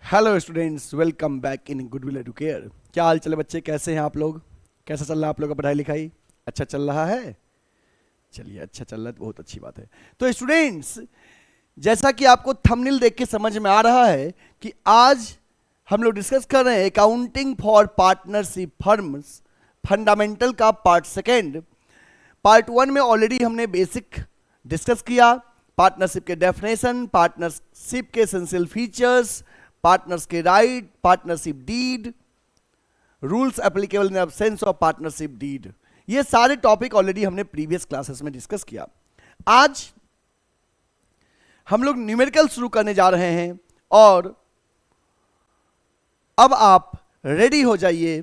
Hello students, welcome back in goodwill Educare. क्या हाल चले बच्चे, कैसे हैं आप लोग? कैसा चल रहा है आप लोग का पढ़ाई लिखाई? अच्छा चल रहा है? चलिए, अच्छा चल रहा है तो बहुत अच्छी बात है। तो स्टूडेंट्स, जैसा कि आपको थंबनेल देख के समझ में आ रहा है कि आज हम लोग डिस्कस कर रहे हैं accounting for partnership firms fundamental का पार्ट सेकेंड। पार्ट वन में ऑलरेडी हमने बेसिक डिस्कस किया, पार्टनरशिप के डेफिनेशन, पार्टनरशिप के एसेंशियल फीचर्स, पार्टनर्स के right, partnership deed, rules applicable in absence of partnership deed. ये सारे टॉपिक ऑलरेडी हमने प्रीवियस क्लासेस में डिस्कस किया। आज हम लोग न्यूमेरिकल शुरू करने जा रहे हैं और अब आप रेडी हो जाइए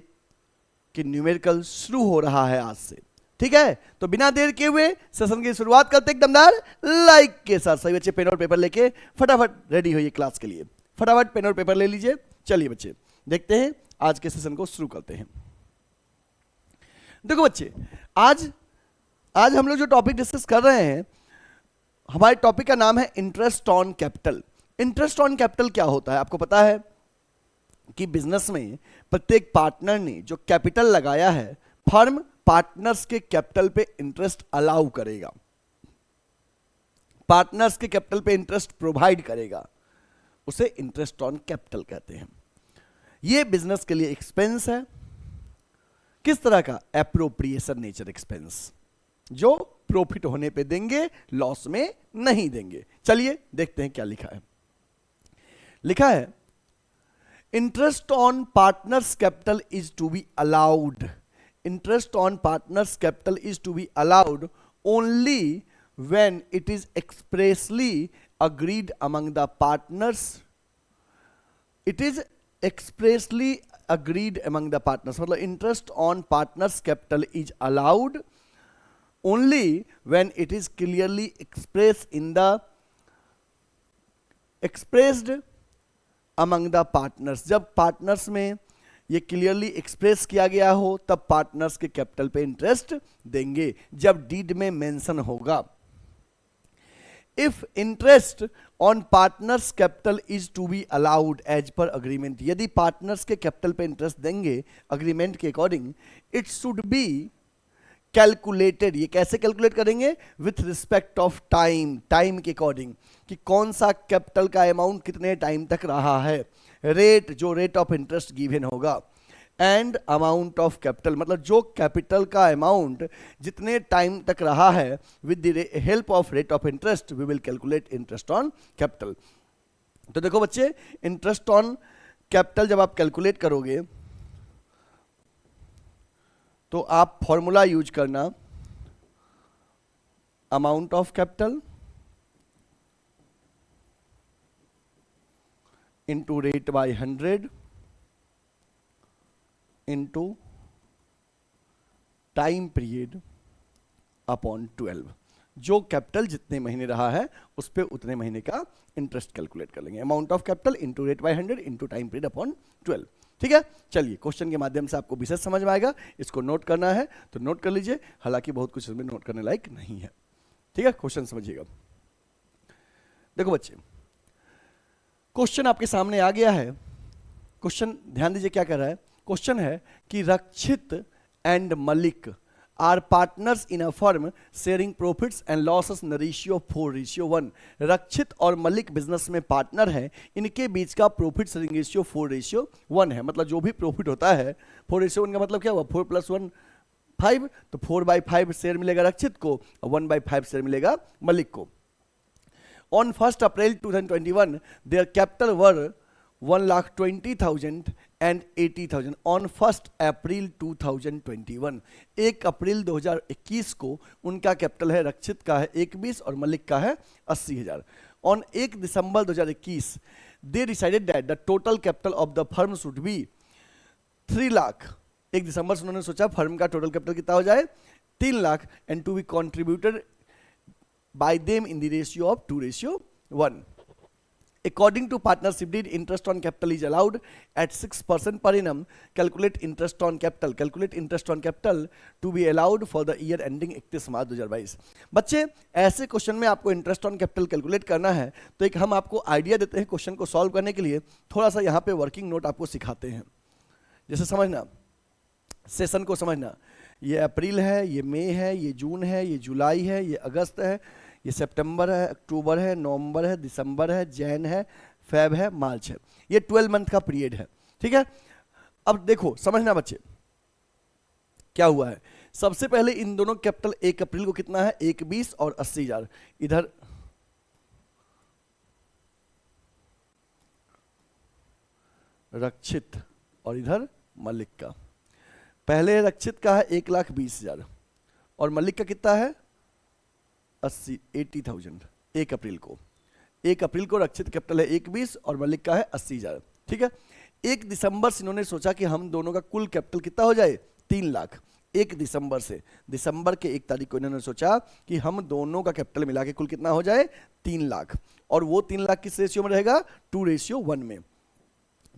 कि न्यूमेरिकल शुरू हो रहा है आज से। ठीक है, तो बिना देर के हुए सेशन की शुरुआत करते एक दमदार लाइक के साथ। सभी बच्चे पेन और पेपर लेके फटाफट रेडी होइए क्लास के लिए। फटाफट पेन और पेपर ले लीजिए। चलिए बच्चे, देखते हैं आज के सेशन को शुरू करते हैं। देखो बच्चे, आज हम लोग जो टॉपिक डिस्कस कर रहे हैं, हमारे टॉपिक का नाम है interest on capital. Interest on capital क्या होता है? आपको पता है कि बिजनेस में प्रत्येक पार्टनर ने जो कैपिटल लगाया है, फर्म पार्टनर्स के कैपिटल पे इंटरेस्ट अलाउ करेगा, पार्टनर्स के कैपिटल पे इंटरेस्ट प्रोवाइड करेगा, उसे इंटरेस्ट ऑन कैपिटल कहते हैं। यह बिजनेस के लिए एक्सपेंस है। किस तरह का? एप्रोप्रिएशन नेचर एक्सपेंस, जो प्रॉफिट होने पे देंगे, लॉस में नहीं देंगे। चलिए देखते हैं क्या लिखा है। लिखा है interest on partners capital is to be allowed. Interest on partners capital is to be allowed only when it is expressly agreed among the partners. It is expressly agreed among the partners. मतलब interest on partners capital is allowed only when it is clearly expressed among the partners. जब partners में ये clearly express किया गया हो तब partners के capital पे इंटरेस्ट देंगे, जब डीड में मेंशन होगा। If interest on partners capital is to be allowed as per agreement, यदि पार्टनर्स के कैपिटल पे इंटरेस्ट देंगे अग्रीमेंट के according, it should be calculated. ये कैसे कैलकुलेट करेंगे? With respect of time, time के अकॉर्डिंग, कि कौन सा कैपिटल का अमाउंट कितने टाइम तक रहा है, रेट, जो रेट ऑफ इंटरेस्ट गिवन होगा, एंड अमाउंट ऑफ कैपिटल, मतलब जो कैपिटल का अमाउंट जितने टाइम तक रहा है, with the help of rate of interest we will calculate interest on capital. तो देखो बच्चे, इंटरेस्ट ऑन कैपिटल जब आप कैलकुलेट करोगे तो आप फॉर्मूला यूज करना, amount of capital into rate by 100 into time period upon 12। जो कैपिटल जितने महीने रहा है उस पर उतने महीने का इंटरेस्ट कैलकुलेट कर लेंगे। Amount of capital into rate by 100 into time period upon 12। ठीक है, चलिए क्वेश्चन के माध्यम से आपको विशेष समझ में आएगा। इसको नोट करना है तो नोट कर लीजिए, हालांकि बहुत कुछ इसमें नोट करने लायक नहीं है। ठीक है, क्वेश्चन समझिएगा। देखो बच्चे, क्वेश्चन आपके सामने आ गया है। क्वेश्चन ध्यान दीजिए क्या कर रहा है। क्वेश्चन है कि Rakshit and Malik are partners in a firm sharing profits and losses in ratio 4:1। Rakshit और मलिक बिजनेस में पार्टनर हैं, इनके बीच का प्रॉफिट शेयरिंग रेशियो 4:1 है। मतलब जो भी प्रॉफिट होता है, 4:1 का मतलब क्या हुआ? 4 + 1 5, तो 4/5 शेयर मिलेगा रक्षित को और 1/5 शेयर मिलेगा मलिक को। On 1 April 2021 there capital were 1,20,000 and 80,000 on 1 अप्रैल 2021। 1 अप्रैल 2021 को उनका कैपिटल है, रक्षित का है 21 और मलिक का है 80,000। On 1 December 2021 they decided that the total capital of the firm should B 3 lakh. 1 दिसंबर से उन्होंने सोचा फर्म का टोटल कैपिटल कितना हो जाए? 3 lakh, and to be contributed by them in the ratio of 2:1। According to partnership deed, interest on capital is allowed at 6% per annum. Calculate interest on capital. Calculate interest on capital to be allowed for the year ending 31 मार्च 2022. बच्चे ऐसे question में आपको interest on capital calculate करना है तो एक हम आपको आइडिया देते हैं क्वेश्चन को सॉल्व करने के लिए, थोड़ा सा यहाँ पे वर्किंग नोट आपको सिखाते हैं। जैसे समझना, सेशन को समझना, ये अप्रैल है, ये मई है, ये जून है, ये जुलाई है, ये अगस्त है, ये सितंबर है, अक्टूबर है, नवंबर है, दिसंबर है, जैन है, फेब है, मार्च है। ये 12 मंथ का पीरियड है, ठीक है। अब देखो समझना बच्चे क्या हुआ है। सबसे पहले इन दोनों कैपिटल 1 अप्रैल को कितना है, 1,20 और 80,000, इधर रक्षित और इधर मलिक का। पहले रक्षित का है 1,20,000 और मलिक का कितना है 80,000। 1 अप्रैल को, 1 अप्रैल को रक्षित कैपिटल है 1,20 और मलिक का है 80,000, ठीक है। 1 दिसंबर से इन्होंने सोचा कि हम दोनों का कुल कैपिटल कितना हो जाए, 3 लाख। 1 दिसंबर से, दिसंबर के 1 तारीख को इन्होंने सोचा कि हम दोनों का कैपिटल मिला के कुल कितना हो जाए, 3 लाख। और वो 3 लाख किस रेशियो में रहेगा, 2:1 में।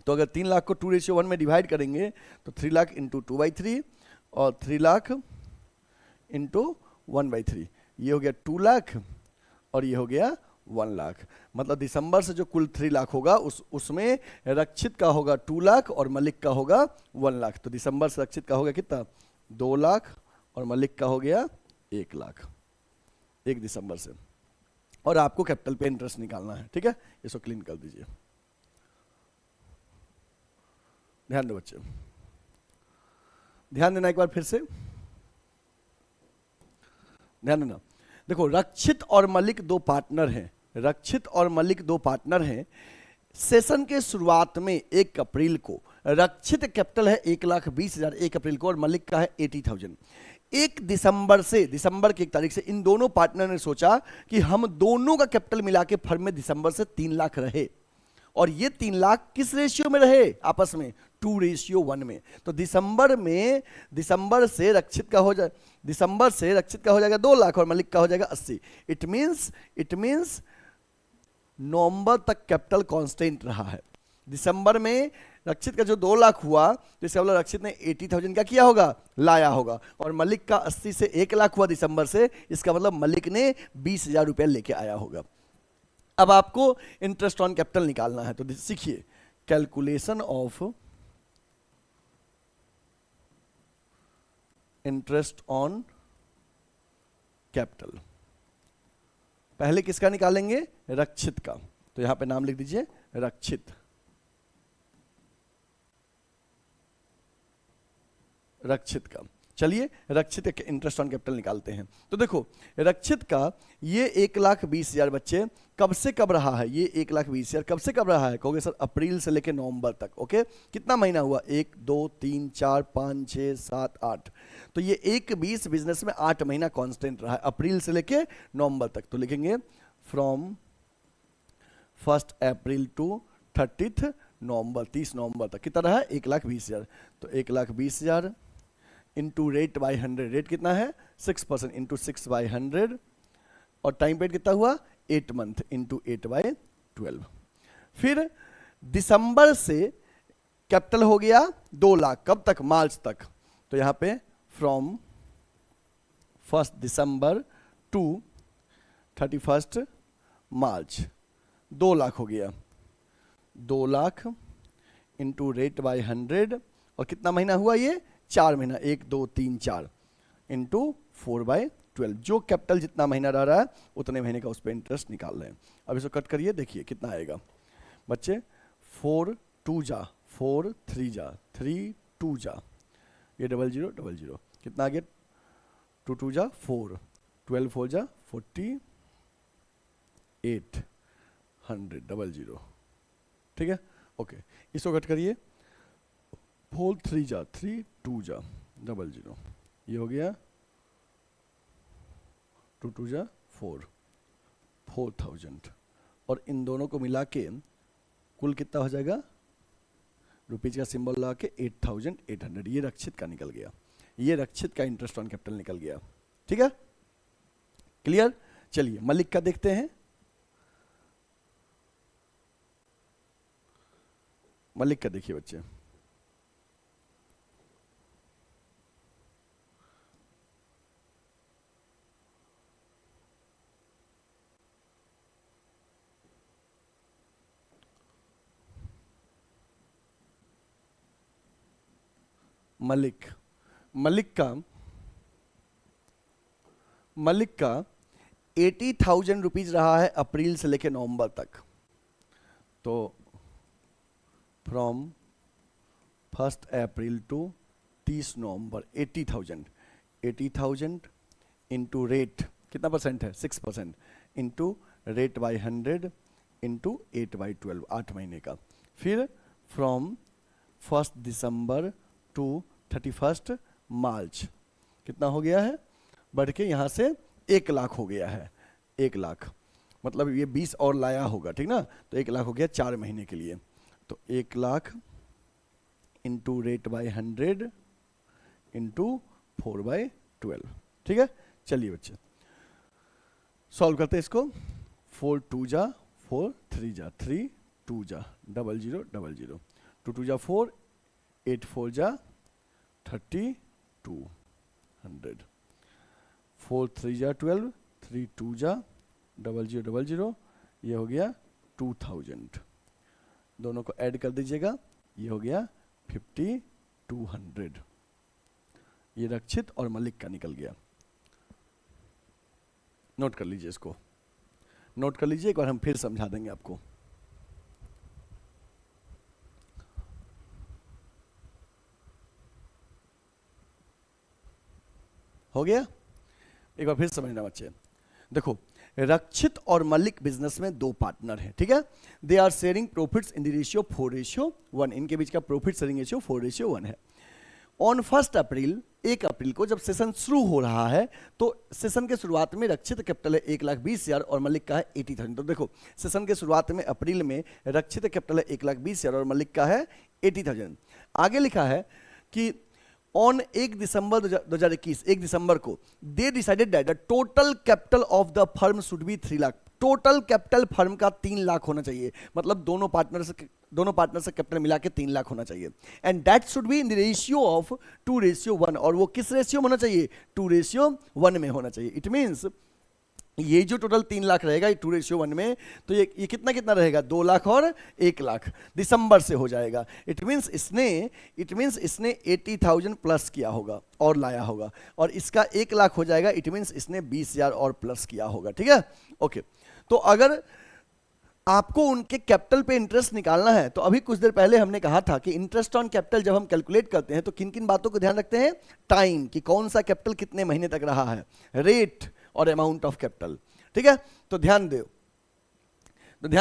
तो अगर 3 लाख को 2:1 में डिवाइड करेंगे तो 3 लाख इंटू 2/3 और 3 लाख इंटू 1/3, ये हो गया 2 लाख और ये हो गया 1 लाख। मतलब दिसंबर से जो कुल 3 लाख होगा उसमें रक्षित का होगा 2 लाख और मलिक का होगा 1 लाख। तो दिसंबर से रक्षित का हो गया कितना, 2 लाख और मलिक का हो गया 1 लाख 1 दिसंबर से। और आपको कैपिटल पे इंटरेस्ट निकालना है, ठीक है। इसको क्लीन कर दीजिए, ध्यान दो बच्चे, ध्यान देना एक बार फिर से, ध्यान देना। देखो रक्षित और मलिक 2 पार्टनर हैं, रक्षित और मलिक 2 पार्टनर हैं। सेशन के शुरुआत में 1 अप्रैल को रक्षित कैपिटल है 1,20,000 1 अप्रैल को और मलिक का है 80,000। 1 दिसंबर से, दिसंबर की 1 तारीख से इन दोनों पार्टनर ने सोचा कि हम दोनों का कैपिटल मिला के फर्म में दिसंबर से 3 लाख रहे और ये 3 लाख किस रेशियो में रहे आपस में, 2:1 में। तो दिसंबर से रक्षित का हो जाए, दिसंबर से रक्षित का हो जाएगा 2 लाख और मलिक का हो जाएगा 80। इट मींस नवंबर तक कैपिटल कांस्टेंट रहा है। दिसंबर में रक्षित का जो 2 लाख हुआ तो इसका मतलब रक्षित ने 80,000 का किया होगा, लाया होगा, और मलिक का 80 से 1 लाख हुआ दिसंबर से, इसका मतलब मलिक ने 20,000 रुपया लेके आया होगा। अब आपको इंटरेस्ट ऑन कैपिटल निकालना है, तो सीखिए calculation of interest on capital. पहले किसका निकालेंगे, रक्षित का। तो यहां पे नाम लिख दीजिए रक्षित, रक्षित का। चलिए रक्षित का इंटरेस्ट ऑन कैपिटल निकालते हैं। तो देखो रक्षित का ये 1,20,000 बच्चे कब से कब रहा है, ये 1,20,000 कब से कब रहा है, कहोगे सर अप्रैल से लेके नवंबर तक। ओके, कितना महीना हुआ, 1 2 3 4 5 6 7 8। तो ये 1,20 बिजनेस में 8 महीना कांस्टेंट रहा है, अप्रैल से लेके नवंबर तक। तो लिखेंगे फ्रॉम 1 अप्रैल टू 30 नवंबर, 30 नवंबर तक कितना रहा है, 1,20,000। तो 1,20,000 इंटू रेट बाई 100, रेट कितना है 6% इंटू 6/100, और टाइम पीरियड कितना हुआ 8 मंथ इंटू 8/12। फिर दिसंबर से कैपिटल हो गया 2 लाख, कब तक, मार्च तक। तो यहां पे फ्रॉम 1 दिसंबर टू 31 मार्च 2 लाख हो गया, 2 लाख इंटू रेट बाई 100, और कितना महीना हुआ ये 4 महीना, 1 2 3 4 इंटू 4/12। जो कैपिटल जितना महीना रह रहा है उतने महीने का उस पर इंटरेस्ट निकाल रहे हैं। अब इसको कट करिए, देखिए कितना आएगा बच्चे, 4 2 जा 4 3 जा 3 2 जा, ये 00 00, कितना आ गया 2 2 जा 4, 12 4 जा 48 100 00, ठीक है। ओके, इसको कट करिए, 4 3 जा 3 2 जा 00, ये हो गया 2 2 जा 4 4000, और इन दोनों को मिला के कुल कितना हो जाएगा, रुपीज का सिंबल लगा के 8,800। ये रक्षित का निकल गया, ये रक्षित का इंटरेस्ट ऑन कैपिटल निकल गया, ठीक है, क्लियर। चलिए मलिक का देखते हैं। मलिक का देखिए बच्चे, मलिक मलिक का 80,000 रुपीज रहा है अप्रैल से लेकर नवंबर तक। तो from 1 April to 30 November 80,000 into rate कितना परसेंट है 6% इंटू रेट बाई 100 इंटू 8/12 8 महीने का। फिर फ्रॉम 1 दिसंबर टू 31 मार्च कितना हो गया है, बढ़ के यहाँ से 1 लाख हो गया है। 1 लाख मतलब ये 20 और लाया होगा, ठीक ना। तो 1 लाख हो गया 4 महीने के लिए। तो 1 lakh into rate by 100 into 4/12, ठीक है। चलिए बच्चे सॉल्व करते हैं इसको। 4 2 जा 4 3 जा 3 2 जा 0 0 0 0 2 2 जा 4 8 4 जा 3200 4 3 जा 12 3 2 जा 0 0 0 ये हो गया 2000। दोनों को ऐड कर दीजिएगा, ये हो गया 5200। ये रक्षित और मलिक का निकल गया। नोट कर लीजिए इसको, नोट कर लीजिए, एक बार हम फिर समझा देंगे आपको। हो गया, एक बार फिर समझना बच्चे। देखो रक्षित और मलिक बिजनेस में 2 पार्टनर हैं, ठीक है। They are sharing profits in the ratio 4:1। इनके बीच का प्रॉफिट शेयरिंग रेशियो 4:1 है। ऑन 1 अप्रैल 1 अप्रैल को जब सेशन शुरू हो रहा है तो सेशन के शुरुआत में रक्षित कैपिटल है 1,20,000 और मलिक का है 80,000। तो देखो सेशन के शुरुआत में अप्रैल में रक्षित कैपिटल है 1,20,000 और मलिक का है 80,000। आगे लिखा है कि ऑन 1 दिसंबर 2021 1 दिसंबर को दे decided that the total capital of the firm should B 3 lakh. Total capital firm का 3 लाख होना चाहिए, मतलब दोनों पार्टनर से कैपिटल मिला के 3 लाख होना चाहिए। And that should be in the ratio of 2:1। और वो किस रेशियो में होना चाहिए 2:1 में होना चाहिए। इट मीन्स ये जो टोटल 3 लाख रहेगा 2:1 में, तो ये कितना रहेगा 2 लाख और 1 लाख दिसंबर से हो जाएगा। इट मीन्स इसने 80,000 प्लस किया होगा और लाया होगा, और इसका 1 लाख हो जाएगा। इट मीन्स इसने 20,000 और प्लस किया होगा, ठीक है। ओके, तो अगर आपको उनके कैपिटल पे इंटरेस्ट निकालना है तो अभी कुछ देर पहले हमने कहा था कि इंटरेस्ट ऑन कैपिटल जब हम कैलकुलेट करते हैं तो किन किन बातों को ध्यान रखते हैं। टाइम, कि कौन सा कैपिटल कितने महीने तक रहा है, रेट और अमाउंट ऑफ कैपिटल, ठीक है। तो ध्यान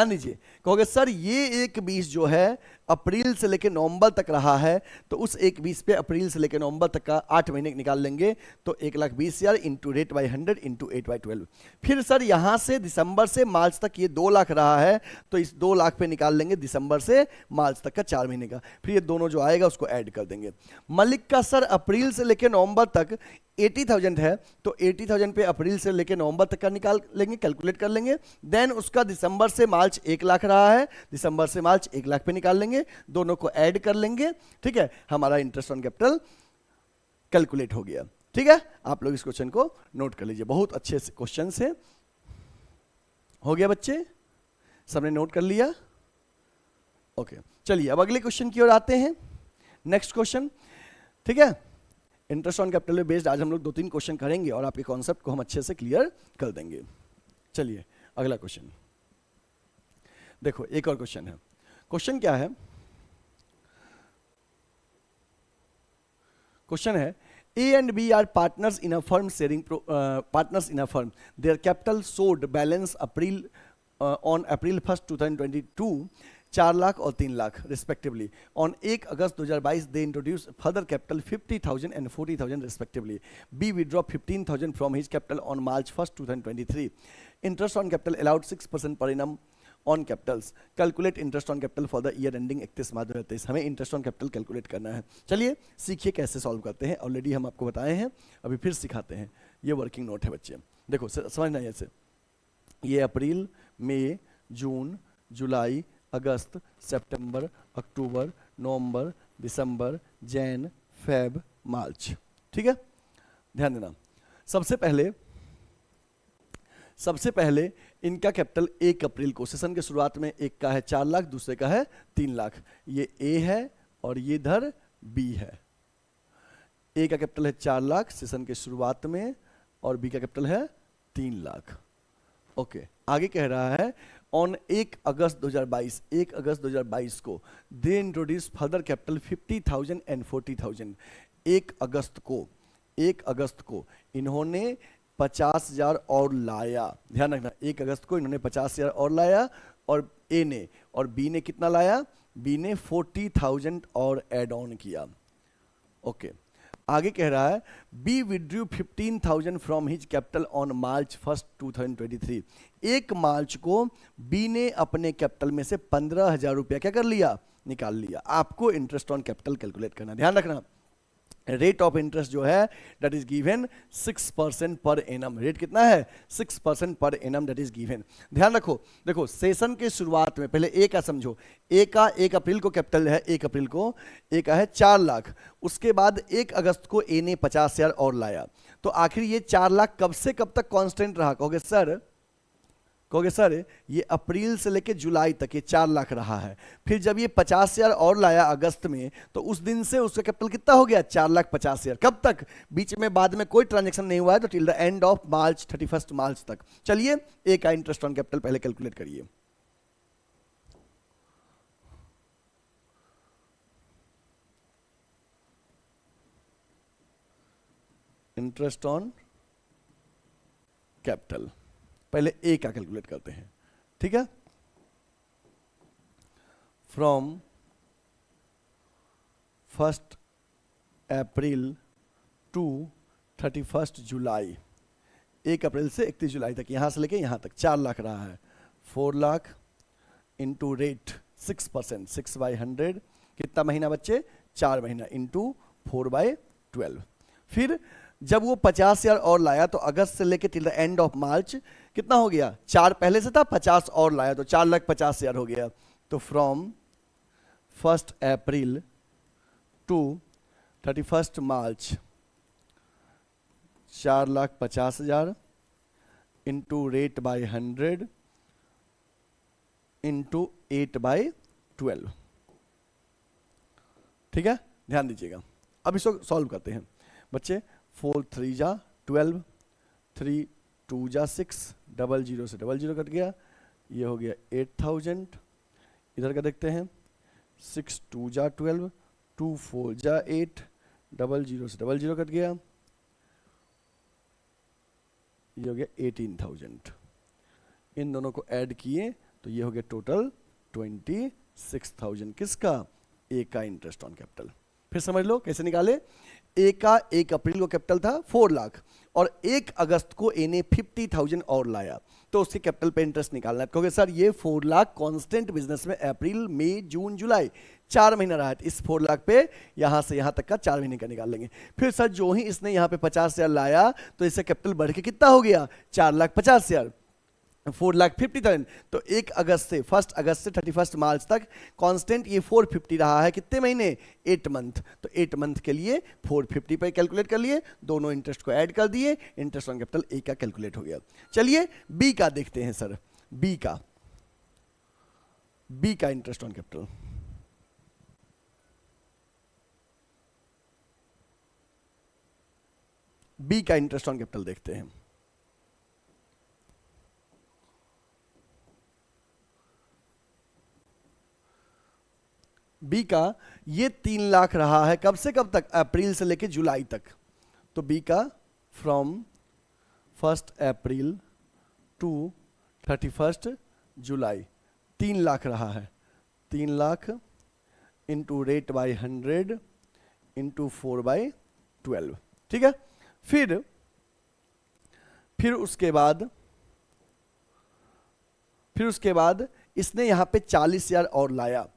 दीजिए, कहोगे सर ये 1,20 जो है अप्रैल से लेकर नवंबर तक रहा है, तो उस 1,20 पे अप्रैल से लेकर नवंबर तक का 8 महीने निकाल लेंगे। तो 1,20,000 इंटू रेट बाई 100 इंटू 8/12। फिर सर यहां से दिसंबर से मार्च तक ये 2 लाख रहा है, तो इस 2 लाख पे निकाल लेंगे दिसंबर से मार्च तक का 4 महीने का। फिर ये दोनों जो आएगा उसको ऐड कर देंगे। मलिक का सर अप्रैल से लेकर नवंबर तक 80,000 है, तो 80,000 पे अप्रैल से लेकर नवंबर तक का निकाल लेंगे, कैलकुलेट कर लेंगे। देन उसका दिसंबर से मार्च 1 लाख रहा है, दिसंबर से मार्च 1 लाख पे निकाल लेंगे, दोनों को ऐड कर लेंगे, ठीक है। हमारा इंटरेस्ट ऑन कैपिटल कैलकुलेट हो गया, ठीक है। आप लोग इस क्वेश्चन को नोट कर लीजिए, बहुत अच्छे क्वेश्चन है। हो गया बच्चे, सबने नोट कर लिया। ओके, चलिए अब अगले क्वेश्चन की ओर आते हैं। नेक्स्ट क्वेश्चन, ठीक है। इंटरेस्ट ऑन कैपिटल बेस्ड आज हम लोग 2-3 क्वेश्चन करेंगे और आपके कॉन्सेप्ट को हम अच्छे से क्लियर कर देंगे। चलिए अगला क्वेश्चन देखो, एक और क्वेश्चन है। क्वेश्चन क्या है, क्वेश्चन है A and B are partners in a firm sharing partners in a firm. Their capital showed balance on April 1st 2022 4 lakh और 3 lakh respectively. On 1 August 2022 they introduce further capital 50,000 and 40,000 respectively. B withdraw 15,000 from his capital on March 1st 2023। Interest on capital allowed 6% per annum on capitals. Calculate interest on capital for the year ending 31 March 2023। हमें interest on capital calculate करना है। चलिए सीखिए कैसे solve करते हैं। Already हम आपको बताए हैं, अभी फिर सिखाते हैं। ये वर्किंग नोट है बच्चे, देखो समझना ऐसे। ये अप्रैल, मई, जून, जुलाई, अगस्त, सितंबर, अक्टूबर, नवंबर, दिसंबर, जैन, फेब, मार्च। ठीक है, ध्यान देना। सबसे पहले इनका कैपिटल 1 अप्रैल को, सेशन के शुरुआत में एक का है 4 लाख, दूसरे का है 3 लाख। ये ए है और ये इधर बी है। ए का कैपिटल है 4 लाख सेशन के शुरुआत में, और बी का कैपिटल है 3 लाख। ओके, आगे कह रहा है ऑन 1 अगस्त 2022 को दे इंट्रोड्यूस फर्दर कैपिटल 50,000 एंड 40,000। 1 अगस्त को इन्होंने 50,000 और लाया। ध्यान रखना, 1 अगस्त को इन्होंने 50,000 और लाया, और ए ने और बी ने कितना लाया? बी ने 40,000 और एड ऑन किया। ओके, आगे कह रहा है B withdrew 15,000 from his capital on March 1, 2023। 1 मार्च को बी ने अपने कैपिटल में से 15,000 रुपया क्या कर लिया? निकाल लिया। आपको इंटरेस्ट ऑन कैपिटल कैलकुलेट करना, ध्यान रखना। रेट ऑफ इंटरेस्ट जो है that is given 6% per annum. Rate कितना है? 6% per annum that is given. ध्यान रखो, देखो सेशन के शुरुआत में पहले ए का समझो। ए का 1 अप्रैल को कैपिटल है, 1 अप्रैल को ए का है 4 लाख। उसके बाद 1 अगस्त को ए ने 50,000 और लाया। तो आखिर ये 4 लाख कब से कब तक कांस्टेंट रहा? कहोगे सर ये अप्रैल से लेके जुलाई तक ये 4 लाख रहा है। फिर जब ये 50,000 और लाया अगस्त में, तो उस दिन से उसका कैपिटल कितना हो गया? 4,50,000। कब तक? बीच में बाद में कोई ट्रांजेक्शन नहीं हुआ है, तो till the end of March, 31 मार्च तक। चलिए ए का इंटरेस्ट ऑन कैपिटल पहले कैलकुलेट करिए। इंटरेस्ट ऑन कैपिटल पहले ए का कैलकुलेट करते हैं, ठीक है। फ्रॉम 1 अप्रैल टू 31 जुलाई, 1 अप्रैल से 31 जुलाई तक, यहां से लेके यहां तक 4 लाख रहा है। 4 लाख इंटू रेट 6%, 6/100 कितना महीना बच्चे? 4 महीना, इंटू 4/12। फिर जब वो 50,000 और लाया तो अगस्त से लेके till the end of March कितना हो गया? 4 पहले से था, 50 और लाया तो 4,50,000 हो गया। तो from 1 April to 31 March 4,50,000 into rate by 100 into 8/12। ठीक है, ध्यान दीजिएगा। अब इसको सॉल्व करते हैं बच्चे। 4 3 जा 12, 3 2 जा 6, 00 से 00 कट गया, ये हो गया 8,000। इधर का देखते हैं, 6 2 जा 12, 2 4 जा 8, 00 से 00 कट गया, ये हो गया 18,000। इन दोनों को ऐड किए तो ये हो गया टोटल 26,000। किसका? ए का इंटरेस्ट ऑन कैपिटल। फिर समझ लो कैसे निकाले। ए का 1 अप्रैल को कैपिटल था 4 लाख, और 1 अगस्त को ए ने 50,000 और लाया, तो उसके कैपिटल पे इंटरेस्ट निकालना है। क्योंकि सर ये 4 लाख कांस्टेंट बिजनेस में अप्रैल मई जून जुलाई 4 महीना रहा है, इस 4 लाख पे यहां से यहां तक का 4 महीने का निकाल लेंगे। फिर सर जो ही इसने यहां पे 50,000 लाया तो इससे कैपिटल बढ़ के कितना हो गया? 4,50,000, 4,50,000। तो 1 अगस्त से 1 अगस्त से 31 मार्च तक कांस्टेंट ये 450 रहा है। कितने महीने? 8 मंथ। तो 8 मंथ के लिए 450 पे कैलकुलेट कर लिए, दोनों इंटरेस्ट को ऐड कर दिए, इंटरेस्ट ऑन कैपिटल ए का कैलकुलेट हो गया। चलिए बी का देखते हैं सर। बी का इंटरेस्ट ऑन कैपिटल। बी का इंटरेस्ट ऑन कैपिटल देखते हैं। बी का ये 3 लाख रहा है कब से कब तक? अप्रैल से लेके जुलाई तक। तो बी का फ्रॉम 1 अप्रैल टू 31 जुलाई 3 लाख रहा है। 3 lakh into rate by 100 into 4/12। ठीक है। फिर उसके बाद इसने यहां पे 40,000 और लाया,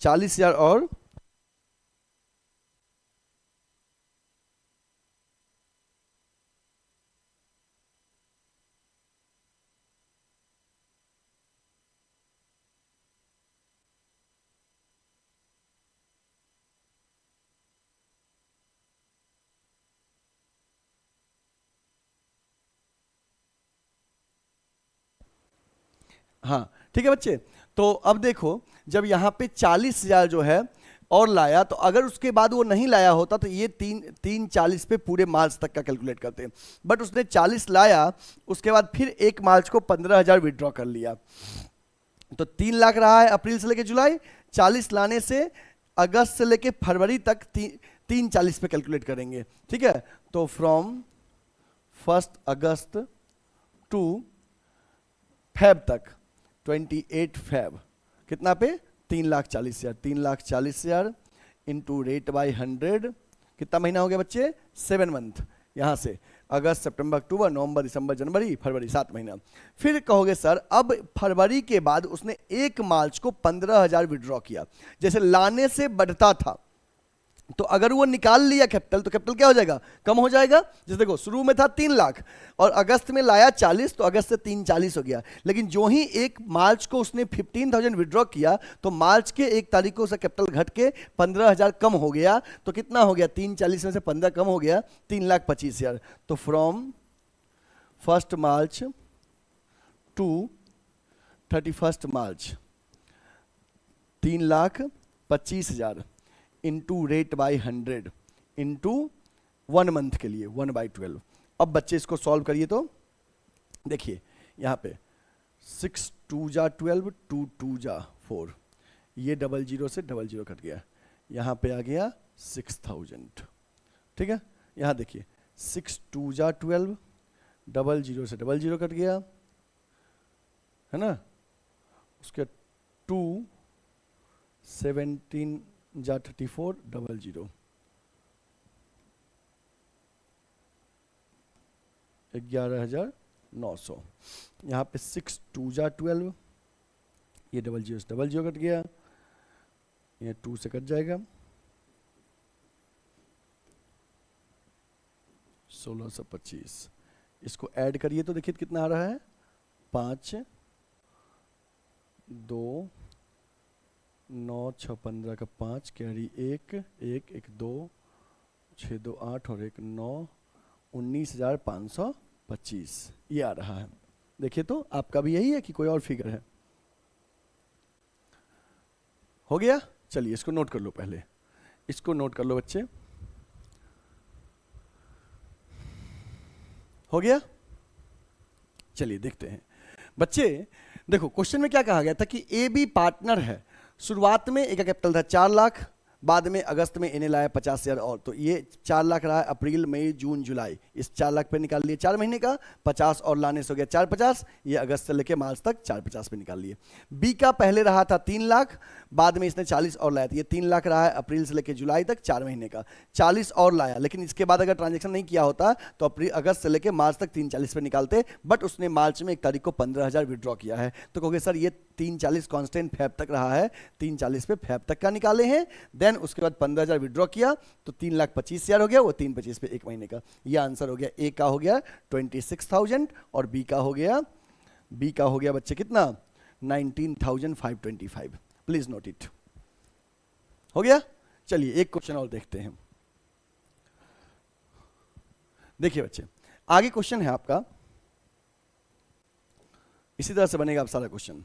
40,000 और हाँ ठीक है बच्चे। तो अब देखो, जब यहाँ पे 40,000 जो है और लाया, तो अगर उसके बाद वो नहीं लाया होता तो ये 340 पे पूरे मार्च तक का कैलकुलेट करते हैं, बट उसने 40 लाया, उसके बाद फिर 1 मार्च को 15,000 विड्रॉ कर लिया, तो 3 लाख रहा है अप्रैल से लेके जुलाई। 40 लाने से अगस्त से लेके फरवरी तक 340 पे कैलकुलेट करेंगे, ठीक है। तो फ्रॉम 1 अगस्त टू फेब तक 28 फेब कितना पे 3,40,000, 3,40,000 इंटू रेट बाई 100, कितना महीना हो गया बच्चे 7 मंथ, यहाँ से अगस्त सितंबर अक्टूबर नवंबर दिसंबर जनवरी फरवरी 7 महीना। फिर कहोगे सर अब फरवरी के बाद उसने 1 मार्च को 15,000 विड्रॉ किया, जैसे लाने से बढ़ता था, तो अगर वो निकाल लिया कैपिटल तो कैपिटल क्या हो जाएगा, कम हो जाएगा। जैसे देखो शुरू में था 3 लाख और अगस्त में लाया 40, तो अगस्त से 340 हो गया, लेकिन जो ही 1 मार्च को उसने 15,000 विड्रॉ किया तो मार्च के 1 तारीख को उसका कैपिटल घट के 15,000 कम हो गया, तो कितना हो गया 340 में से 15 कम हो गया 3,25,000। तो from 1 March two 31 March 3,25,000 into rate by 100 into 1 month के लिए 1/12। अब बच्चे इसको सॉल्व करिए, तो देखिए यहाँ पे 6 2 जा 12, 2 2 जा 4, ये 00 से 00 कट गया, यहाँ पे आ गया 6,000, ठीक है। यहाँ देखिए 6 2 जा 12, 00 से 00 कट गया, है ना, उसके 2 17 जा 34 00, 11,900, यहाँ पे 6 2 जा 12, ये 00 से 00 कट गया, ये 2 से कट जाएगा, 1625, इसको ऐड करिए तो देखिए कितना आ रहा है 5 2 9 6 15 का 5 कैरी 1 1 1 2 6 2 8 और 1 9, 19,525 ये आ रहा है। देखिए तो आपका भी यही है कि कोई और फिगर है, हो गया। चलिए इसको नोट कर लो, पहले इसको नोट कर लो बच्चे, हो गया। चलिए देखते हैं बच्चे, देखो क्वेश्चन में क्या कहा गया था कि ए बी पार्टनर है, शुरुआत में ए का कैपिटल था 4 लाख, बाद में अगस्त में इन्हें लाया 50,000 और, तो ये 4 लाख रहा है अप्रैल मई जून जुलाई, इस 4 लाख पे निकाल लिए 4 महीने का, 50 और लाने से हो गया 450, ये अगस्त से लेके मार्च तक 450 पे निकाल लिए। बी का पहले रहा था 3 लाख, बाद में इसने 40 और लाया, ये 3 लाख रहा है अप्रैल से लेके जुलाई तक 4 महीने का, 40 और लाया, लेकिन इसके बाद अगर ट्रांजेक्शन नहीं किया होता तो अप्रैल अगस्त से लेके मार्च तक 340 पे निकालते, बट उसने मार्च में 1 तारीख को 15,000 विड्रॉ किया है, तो कहोगे सर ये 340 कांस्टेंट फेब तक रहा है, 340 पे फेब तक का निकाले हैं, देन उसके बाद 15,000 विड्रॉ किया तो 3,25,000 हो गया, वो 325 पे 1 महीने का, ये आंसर हो गया। ए का हो गया 26,000 और बी का हो गया बच्चे कितना 19,525। प्लीज नोट इट, हो गया। चलिए एक क्वेश्चन और देखते हैं। देखिए बच्चे आगे क्वेश्चन है आपका, इसी तरह से बनेगा आप सारा क्वेश्चन।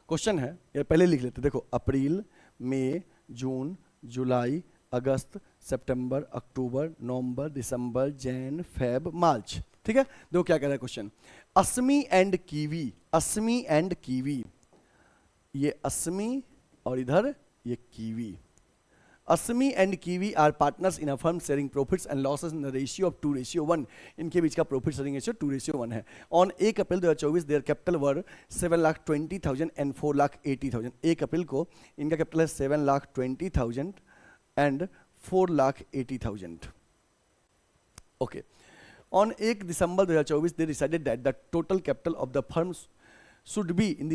क्वेश्चन है, ये पहले लिख लेते, देखो अप्रैल मई जून जुलाई अगस्त सितंबर अक्टूबर नवंबर दिसंबर जैन फेब मार्च, ठीक है। देखो क्या कह रहा है क्वेश्चन, असमी एंड कीवी, ये असमी और इधर ये Kiwi, Asmi and Kiwi are partners in a firm sharing profits and losses in the ratio of 2:1, इनके बीच का प्रॉफिट शेयरिंग रेशियो 2:1 है। On 1 April 2024 their capital were 7,20,000 and 4,80,000। 1 अप्रैल को इनका कैपिटल है 7,20,000 and 4,80,000। Okay, on 1 December 2024 they decided that the total capital of the firm should be in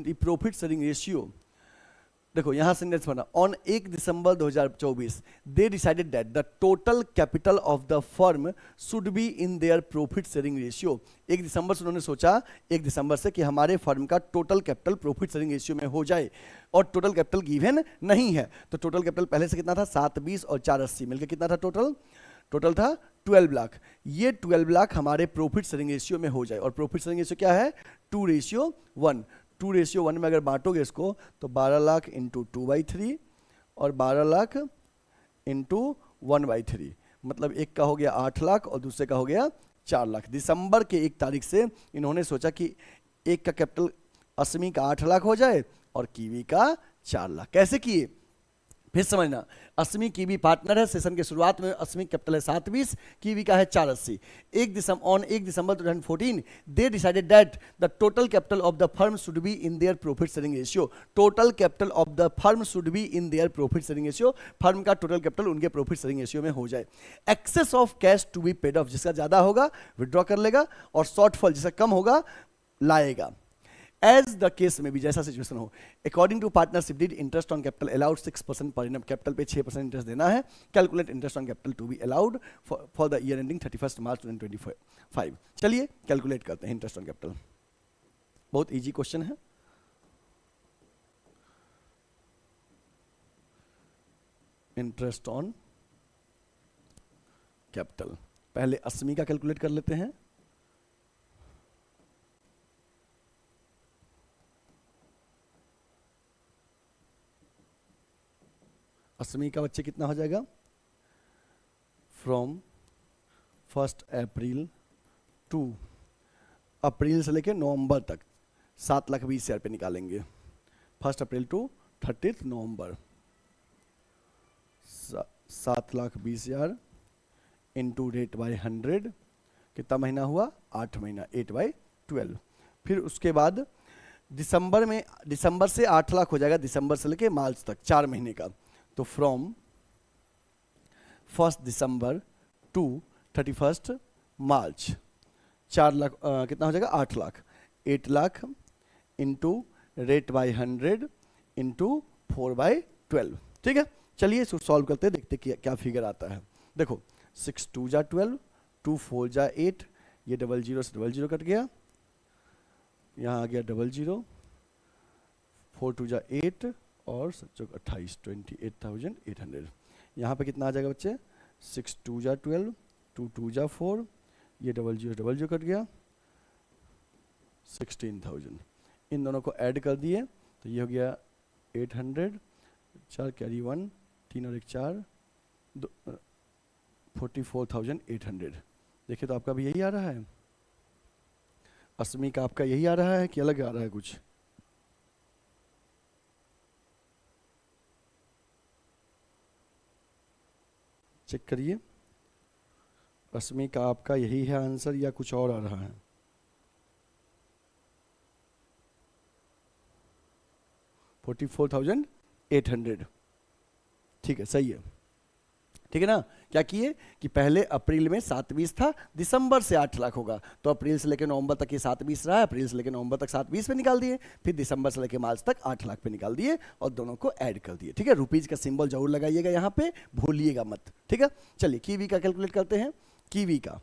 the profit sharing ratio। देखो यहां सेंटेंस बना, on 1 December 2024 they decided that the total capital of the firm should be in their profit sharing ratio. 1 दिसंबर से उन्होंने सोचा 1 दिसंबर से कि हमारे firm का total capital profit sharing ratio में हो जाए, और टोटल कैपिटल गिवन नहीं है, तो टोटल कैपिटल पहले से कितना था 720 और 480 मिलकर कितना था टोटल टोटल था 12 लाख। ये 12 लाख हमारे प्रॉफिट शेयरिंग रेशियो में हो जाए, और प्रॉफिट शेयरिंग रेशियो क्या है? 2:1। 2:1 में अगर बांटोगे इसको तो 12 लाख इंटू 2/3 और 12 लाख इंटू 1/3, मतलब एक का हो गया 8 लाख और दूसरे का हो गया 4 लाख। दिसंबर के 1 तारीख से इन्होंने सोचा कि एक का कैपिटल असमी का 8 लाख हो जाए और कीवी का 4 लाख। कैसे किए फिर समझना। असमी कीवी पार्टनर है। सेशन के शुरुआत में असमी कैपिटल है 720, कीवी का है 480। 1 December 2014 they decided that the total capital of the firm should be in their profit sharing ratio. Total capital of the firm should be in their profit sharing ratio. Firm का total capital उनके profit sharing ratio में हो जाए। Excess of cash to be paid off, जिसका ज्यादा होगा withdraw कर लेगा, और शॉर्टफॉल जिसका कम होगा लाएगा। एज द केस में भी जैसा सिचुएशन हो। According to partnership deed, interest on capital allowed 6% per annum. Capital पे 6% इंटरेस्ट देना है। Calculate interest on capital to be allowed for the year ending 31 March 2025। चलिए कैलकुलेट करते हैं इंटरेस्ट ऑन कैपिटल। बहुत इजी क्वेश्चन है। Interest on capital, पहले असमी का कैलकुलेट कर लेते हैं। असमी का बच्चे कितना हो जाएगा? फ्रॉम 1 अप्रैल टू, अप्रैल से लेकर नवंबर तक 7,20,000 पे निकालेंगे। 1 April to 30 November, 7,20,000 into rate by 100, कितना महीना हुआ? 8 महीना, 8/12। फिर उसके बाद दिसंबर से 8 लाख हो जाएगा, दिसंबर से लेके मार्च तक 4 महीने का। तो फ्रॉम 1 दिसंबर टू 31 मार्च 4 लाख, कितना हो जाएगा? 8 lakh. 8 lakh into rate by 100 into 4/12। ठीक है, चलिए इसको सॉल्व करते हैं, देखते क्या फिगर आता है। देखो 6 2 जा 12, 2 4 जा 8, ये 00 से 00 कट गया, यहाँ आ गया 00, 4 2 जा 8 और 28, 28,800। यहाँ पे कितना आ जाएगा बच्चे? 6 2 जा 12, 2 2 जा 4, ये 00 कट गया, 16,000। इन दोनों को ऐड कर दिए तो ये हो गया 800, 4 कैरी 1, 3 और 1 4, 44,800। देखिए तो आपका भी यही आ रहा है। असमी का आपका यही आ रहा है कि अलग आ रहा है कुछ? चेक करिए, असमी का आपका यही है आंसर या कुछ और आ रहा है? $44,800। ठीक है, सही है। ठीक है ना। क्या किए कि पहले अप्रैल में 720 था, दिसंबर से 8 लाख होगा, तो अप्रैल से लेकर नवंबर तक ये 720 रहा है, अप्रैल से लेकर नवंबर तक 720 पे निकाल दिए, फिर दिसंबर से लेकर मार्च तक 8 लाख पे निकाल दिए और दोनों को ऐड कर दिए। ठीक है, रुपीज का सिंबल जरूर लगाइएगा यहाँ पे, भूलिएगा मत। ठीक है, चलिए कीवी का कैलकुलेट करते हैं। कीवी का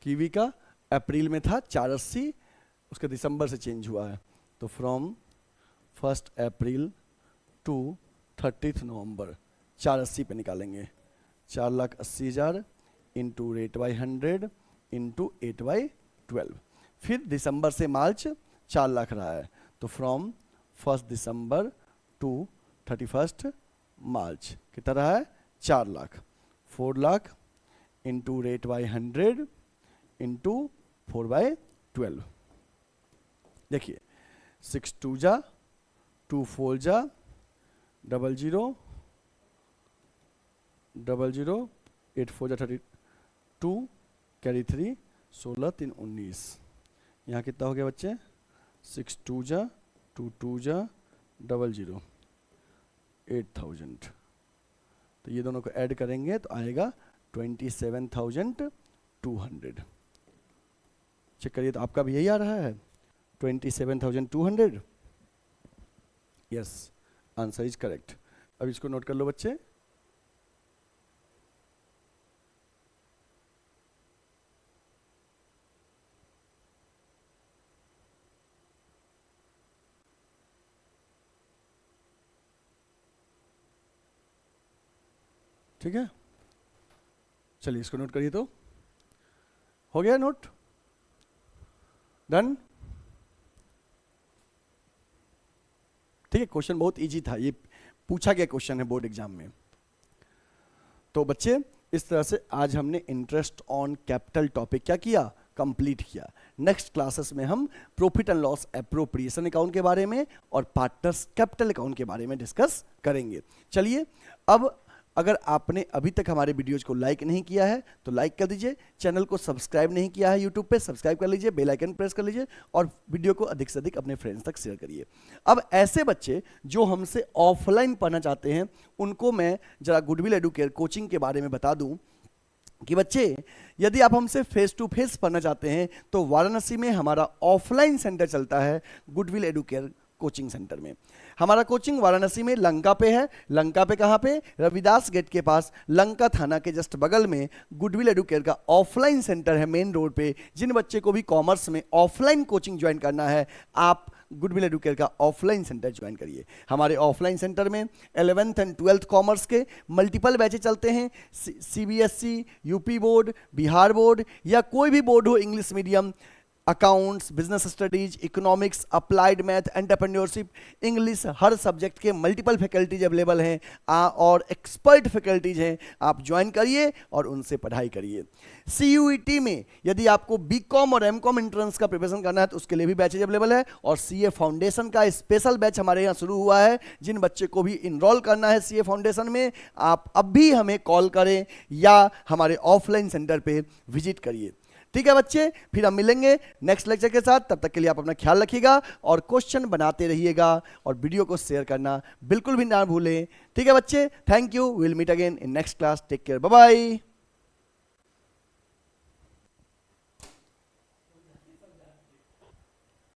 कीवी का अप्रैल में था 480, उसका दिसंबर से चेंज हुआ है, तो फ्रॉम 1 अप्रैल टू 30 नवंबर 480 पे निकालेंगे। 4,80,000 इंटू रेट बाई 100 इंटू 8/12। फिर दिसंबर से मार्च 4 लाख रहा है, तो फ्रॉम 1 दिसंबर टू 31 मार्च कितना रहा है? 4 lakh. 4 lakh into rate by 100 into 4/12। देखिए 6 2 जा 2 4 जा 00 00, 8 4 जा 32, कैरी 3, 16 3 19। यहाँ कितना हो गया बच्चे? 6 2 जा 2 2 जा 00, 8,000। तो ये दोनों को ऐड करेंगे तो आएगा 27,200। चेक करिए तो आपका भी यही आ रहा है 27,200। Yes, answer is correct. अब इसको नोट कर लो बच्चे। ठीक है, चलिए इसको नोट करिए। तो हो गया नोट, डन। ठीक है, क्वेश्चन बहुत इजी था, ये पूछा गया क्वेश्चन है बोर्ड एग्जाम में। तो बच्चे इस तरह से आज हमने इंटरेस्ट ऑन कैपिटल टॉपिक क्या किया, कंप्लीट किया। नेक्स्ट क्लासेस में हम profit and loss appropriation account के बारे में और पार्टनर्स कैपिटल अकाउंट के बारे में डिस्कस करेंगे। चलिए, अब अगर आपने अभी तक हमारे वीडियोज को लाइक नहीं किया है तो लाइक कर दीजिए, चैनल को सब्सक्राइब नहीं किया है यूट्यूब पे सब्सक्राइब कर लीजिए, बेल आइकन प्रेस कर लीजिए और वीडियो को अधिक से अधिक अपने फ्रेंड्स तक शेयर करिए। अब ऐसे बच्चे जो हमसे ऑफलाइन पढ़ना चाहते हैं उनको मैं जरा गुडविल एडुकेयर कोचिंग के बारे में बता दूं कि बच्चे यदि आप हमसे फेस टू फेस पढ़ना चाहते हैं तो वाराणसी में हमारा ऑफलाइन सेंटर चलता है गुडविल एडुकेयर कोचिंग सेंटर में। हमारा कोचिंग वाराणसी में लंका पे है। लंका पे कहाँ पे, रविदास गेट के पास, लंका थाना के जस्ट बगल में गुडविल एडुकेयर का ऑफलाइन सेंटर है, मेन रोड पे। जिन बच्चे को भी कॉमर्स में ऑफलाइन कोचिंग ज्वाइन करना है आप गुडविल एडुकेयर का ऑफलाइन सेंटर ज्वाइन करिए। हमारे ऑफलाइन सेंटर में 11th एंड 12th कॉमर्स के मल्टीपल बैचेज चलते हैं। CBSE, UP board, Bihar board या कोई भी बोर्ड हो English medium, accounts, business studies, economics, applied math, entrepreneurship, English, हर सब्जेक्ट के मल्टीपल फैकल्टीज अवेलेबल हैं और एक्सपर्ट फैकल्टीज हैं। आप ज्वाइन करिए और उनसे पढ़ाई करिए। CUET में यदि आपको BCom और MCom एंट्रेंस का प्रिपरेशन करना है तो उसके लिए भी बैचेज अवेलेबल है और CA फाउंडेशन का स्पेशल बैच हमारे यहाँ शुरू हुआ है। जिन बच्चे को भी इनरोल करना है CA फाउंडेशन में आप अब भी हमें कॉल करें या हमारे ऑफलाइन सेंटर पे विजिट करिए। ठीक है बच्चे, फिर हम मिलेंगे नेक्स्ट लेक्चर के साथ। तब तक के लिए आप अपना ख्याल रखिएगा और क्वेश्चन बनाते रहिएगा और वीडियो को शेयर करना बिल्कुल भी ना भूलें। ठीक है बच्चे, thank you, will meet again in next class, take care, bye bye.